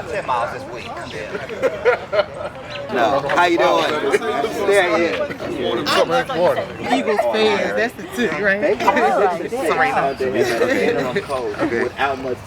10 miles this week. No, how you doing? Eagles fans, that's the tip, right? Sorry, no. Without much.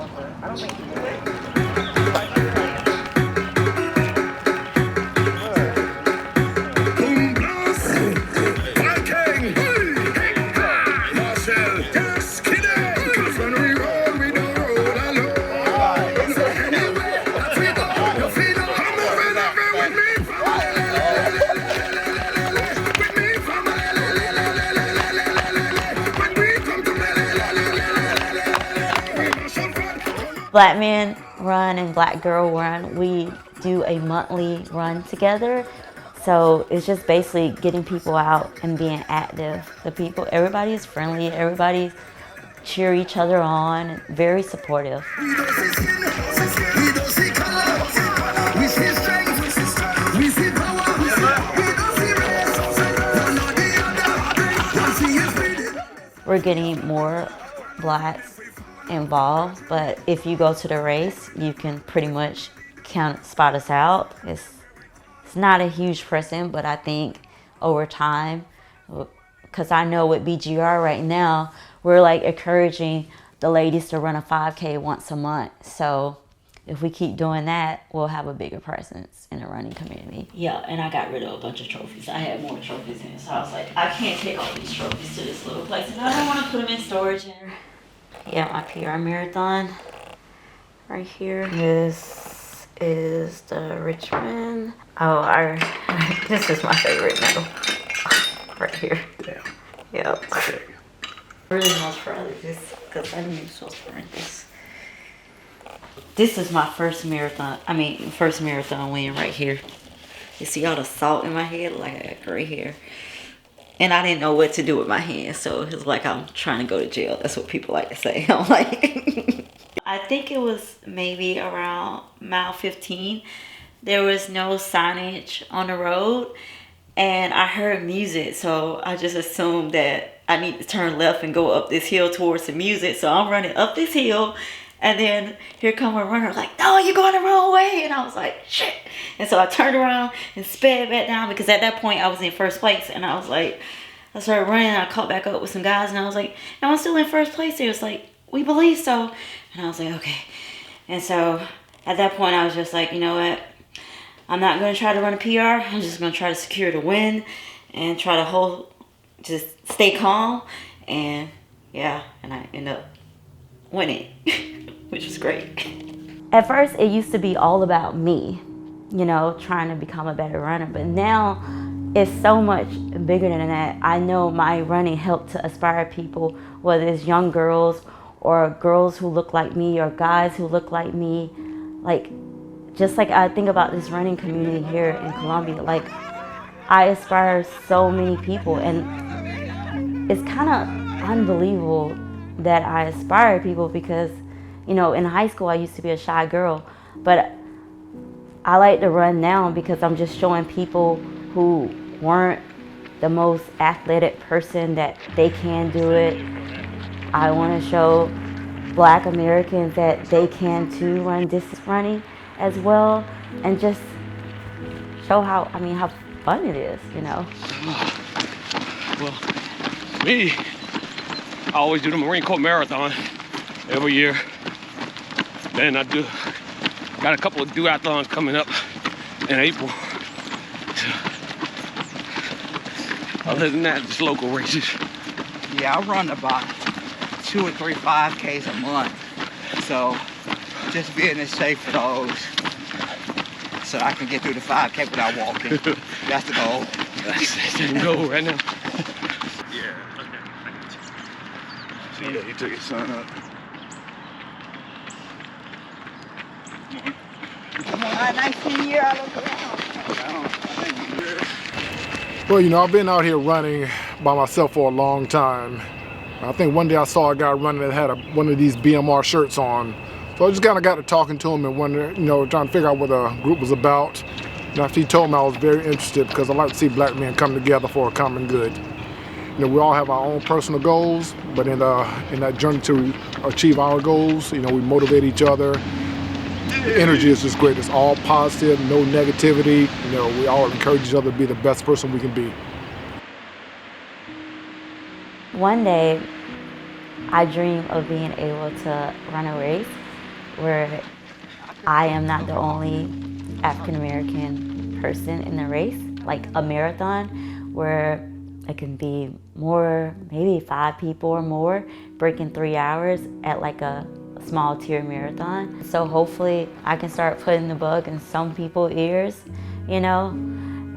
Black Men Run and Black Girl Run, we do a monthly run together. So it's just basically getting people out and being active. Everybody is friendly, everybody cheer each other on, very supportive. We're getting more blacks involved, but if you go to the race, you can pretty much spot us out. It's not a huge percent, but I think over time, because I know with BGR right now, we're like encouraging the ladies to run a 5K once a month. So if we keep doing that, we'll have a bigger presence in the running community. Yeah, and I got rid of a bunch of trophies. I had more trophies in, so I was like, I can't take all these trophies to this little place, and I don't want to put them in storage. Yeah, my PR marathon right here. This is the Richmond. Oh, this is my favorite medal. Right here. Damn. Yep. I really most proud of this because I knew supposed to run this. This is my first marathon win right here. You see all the salt in my head? Like I got gray hair. And I didn't know what to do with my hands, so it was like I'm trying to go to jail. That's what people like to say. I'm like, I think it was maybe around mile 15. There was no signage on the road, and I heard music, so I just assumed that I need to turn left and go up this hill towards the music. So I'm running up this hill, and then here come a runner like, no, you're going the wrong way. And I was like, shit. And so I turned around and sped back down because at that point I was in first place. And I was like, I started running and I caught back up with some guys. And I was like, am I still in first place? It was like, we believe so. And I was like, okay. And so at that point I was just like, you know what? I'm not going to try to run a PR. I'm just going to try to secure the win and try to just stay calm. And yeah, and I end up winning, which was great. At first, it used to be all about me, you know, trying to become a better runner. But now it's so much bigger than that. I know my running helped to inspire people, whether it's young girls or girls who look like me or guys who look like me. Like, just like I think about this running community here in Columbia, like I inspire so many people, and it's kind of unbelievable that I inspire people because, you know, in high school I used to be a shy girl, but I like to run now because I'm just showing people who weren't the most athletic person that they can do it. I want to show Black Americans that they can too run distance running as well, and just show how fun it is, you know. Well, me, I always do the Marine Corps Marathon every year. Then I got a couple of duathlons coming up in April. So, other than that, just local races. Yeah, I run about 2 or 3 5Ks a month. So just being in shape for those so I can get through the 5K without walking. That's the goal. That's the goal right now. Yeah, okay. Yeah, you took your son up. Come on, nice seeing you all over around. Well, you know, I've been out here running by myself for a long time. I think one day I saw a guy running that had one of these BMR shirts on. So I just kind of got to talking to him and wondering, you know, trying to figure out what the group was about. And after he told me, I was very interested because I like to see black men come together for a common good. You know, we all have our own personal goals, but in that journey to achieve our goals, you know, we motivate each other. the energy is just great. It's all positive, no negativity. You know, we all encourage each other to be the best person we can be. One day, I dream of being able to run a race where I am not the only African American person in the race, like a marathon where it can be more, maybe 5 people or more, breaking 3 hours at like a small tier marathon. So hopefully I can start putting the bug in some people's ears, you know?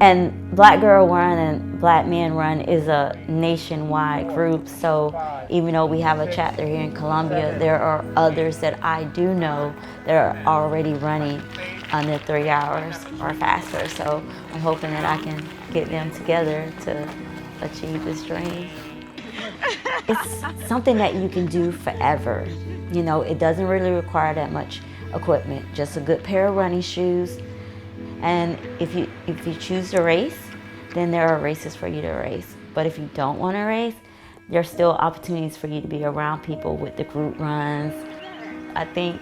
And Black Girl Run and Black Men Run is a nationwide group, so even though we have a chapter here in Columbia, there are others that I do know that are already running under 3 hours or faster. So I'm hoping that I can get them together to achieve this dream. It's something that you can do forever. You know, it doesn't really require that much equipment, just a good pair of running shoes. And if you choose to race, then there are races for you to race. But if you don't want to race, there's still opportunities for you to be around people with the group runs. I think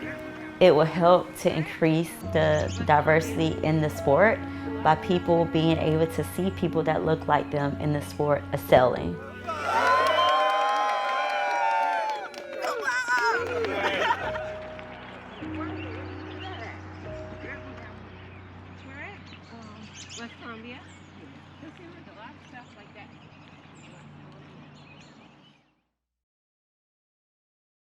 it will help to increase the diversity in the sport by people being able to see people that look like them in the sport excelling. West Columbia. There's a lot of stuff like that.